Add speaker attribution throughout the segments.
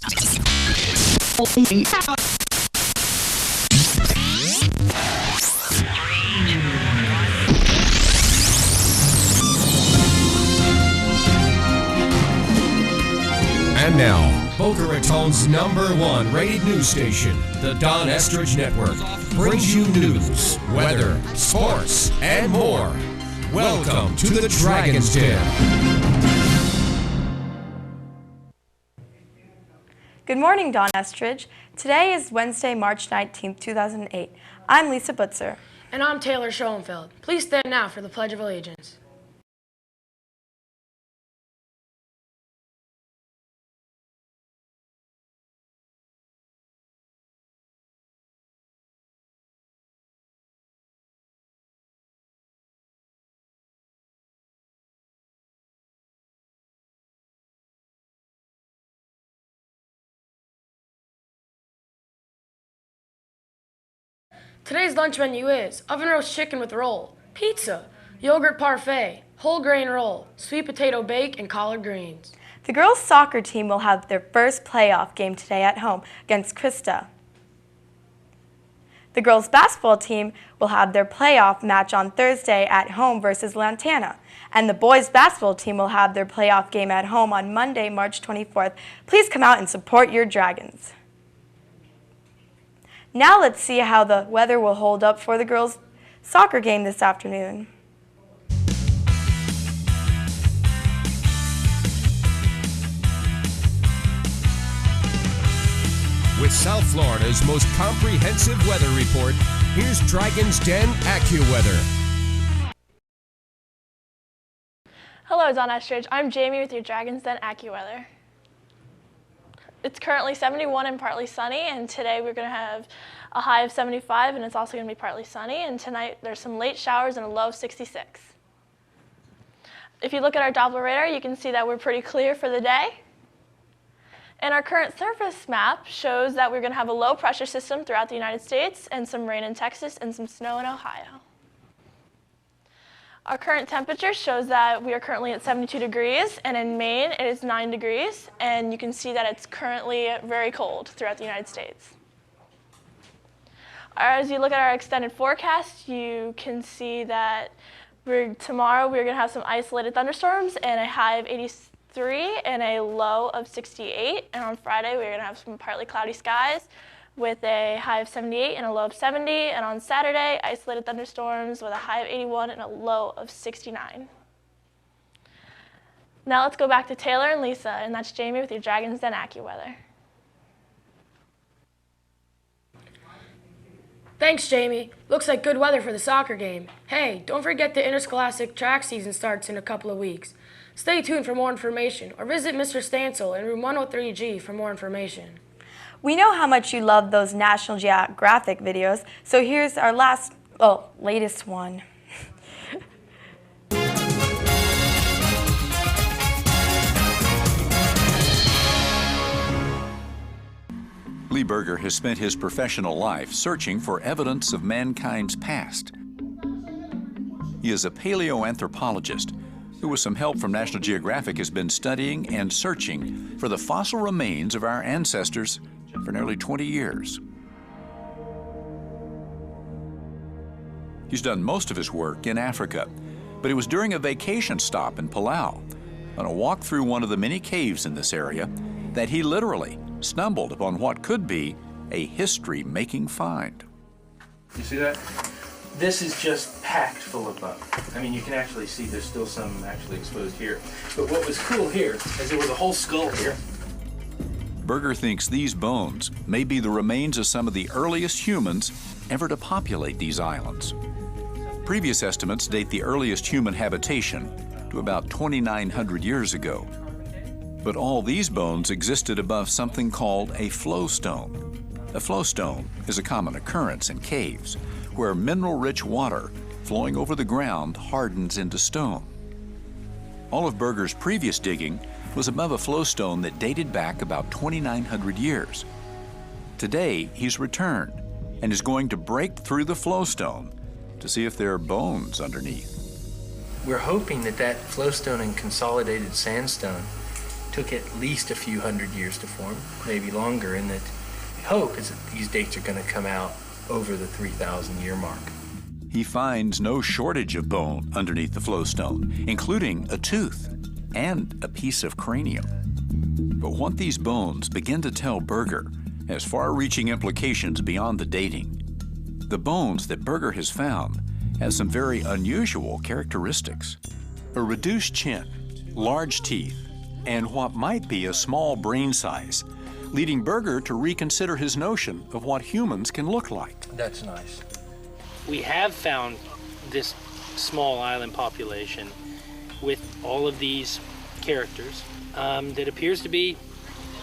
Speaker 1: And now, Boca Raton's #1 rated news station, the Don Estridge Network, brings you news, weather, sports, and more. Welcome to the Dragon's Den.
Speaker 2: Good morning, Don Estridge. Today is Wednesday, March 19th, 2008. I'm Lisa Butzer.
Speaker 3: And I'm Taylor Schoenfeld. Please stand now for the Pledge of Allegiance. Today's lunch menu is oven roast chicken with roll, pizza, yogurt parfait, whole grain roll, sweet potato bake, and collard greens.
Speaker 2: The girls' soccer team will have their first playoff game today at home against Krista. The girls' basketball team will have their playoff match on Thursday at home versus Lantana. And the boys' basketball team will have their playoff game at home on Monday, March 24th. Please come out and support your Dragons. Now let's see how the weather will hold up for the girls' soccer game this afternoon.
Speaker 1: With South Florida's most comprehensive weather report, here's Dragon's Den AccuWeather.
Speaker 4: Hello, Don Estridge. I'm Jamie with your Dragon's Den AccuWeather. It's currently 71 and partly sunny, and today we're going to have a high of 75, and it's also going to be partly sunny, and tonight there's some late showers and a low of 66. If you look at our Doppler radar, you can see that we're pretty clear for the day. And our current surface map shows that we're going to have a low pressure system throughout the United States and some rain in Texas and some snow in Ohio. Our current temperature shows that we are currently at 72 degrees, and in Maine it is 9 degrees, and you can see that it's currently very cold throughout the United States. As you look at our extended forecast, you can see that tomorrow we're going to have some isolated thunderstorms and a high of 83 and a low of 68, and on Friday we're going to have some partly cloudy skies with a high of 78 and a low of 70, and on Saturday, isolated thunderstorms with a high of 81 and a low of 69. Now let's go back to Taylor and Lisa, and that's Jamie with your Dragon's Den AccuWeather.
Speaker 3: Thanks, Jamie. Looks like good weather for the soccer game. Hey, don't forget the interscholastic track season starts in a couple of weeks. Stay tuned for more information, or visit Mr. Stansel in room 103G for more information.
Speaker 2: We know how much you love those National Geographic videos, so here's our latest one.
Speaker 5: Lee Berger has spent his professional life searching for evidence of mankind's past. He is a paleoanthropologist who, with some help from National Geographic, has been studying and searching for the fossil remains of our ancestors for nearly 20 years. He's done most of his work in Africa, but it was during a vacation stop in Palau, on a walk through one of the many caves in this area, that he literally stumbled upon what could be a history-making find.
Speaker 6: You see that? This is just packed full of bone. I mean, you can actually see there's still some actually exposed here. But what was cool here is there was a whole skull here.
Speaker 5: Berger thinks these bones may be the remains of some of the earliest humans ever to populate these islands. Previous estimates date the earliest human habitation to about 2,900 years ago. But all these bones existed above something called a flowstone. A flowstone is a common occurrence in caves where mineral-rich water flowing over the ground hardens into stone. All of Berger's previous digging was above a flowstone that dated back about 2,900 years. Today, he's returned and is going to break through the flowstone to see if there are bones underneath.
Speaker 7: We're hoping that that flowstone and consolidated sandstone
Speaker 6: took at least a few hundred years to form, maybe longer, and that the hope is that these dates are going to come out over the 3,000 year mark.
Speaker 5: He finds no shortage of bone underneath the flowstone, including a tooth and a piece of cranium. But what these bones begin to tell Berger has far-reaching implications beyond the dating. The bones that Berger has found have some very unusual characteristics. A reduced chin, large teeth, and what might be a small brain size, leading Berger to reconsider his notion of what humans can look like.
Speaker 6: That's nice.
Speaker 7: We have found this small island population with all of these characters that appears to be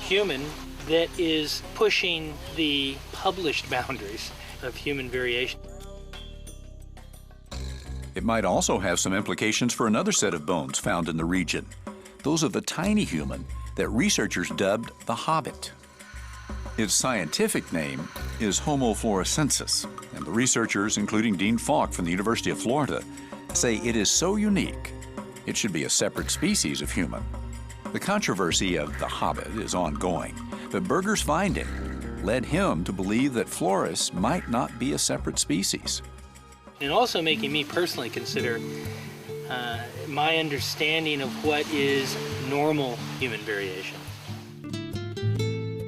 Speaker 7: human, that is pushing the published boundaries of human variation.
Speaker 5: It might also have some implications for another set of bones found in the region, those of a tiny human that researchers dubbed the Hobbit. Its scientific name is Homo floresiensis, and the researchers, including Dean Falk from the University of Florida, say it is so unique it should be a separate species of human. The controversy of the Hobbit is ongoing, but Berger's finding led him to believe that Flores might not be a separate species.
Speaker 7: And also making me personally consider my understanding of what is normal human variation.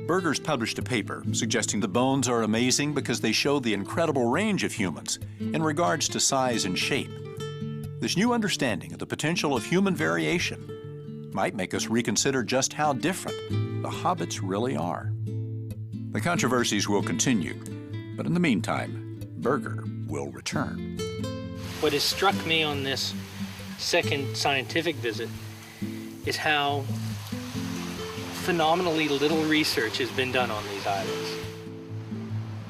Speaker 5: Berger's published a paper suggesting the bones are amazing because they show the incredible range of humans in regards to size and shape. This new understanding of the potential of human variation might make us reconsider just how different the hobbits really are. The controversies will continue, but in the meantime, Berger will return.
Speaker 7: What has struck me on this second scientific visit is how phenomenally little research has been done on these islands.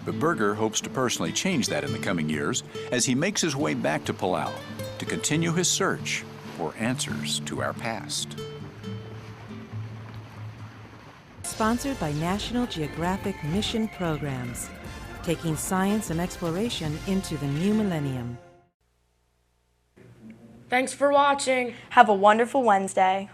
Speaker 5: But Berger hopes to personally change that in the coming years as he makes his way back to Palau to continue his search for answers to our past.
Speaker 8: Sponsored by National Geographic Mission Programs, taking science and exploration into the new millennium.
Speaker 3: Thanks for watching.
Speaker 2: Have a wonderful Wednesday.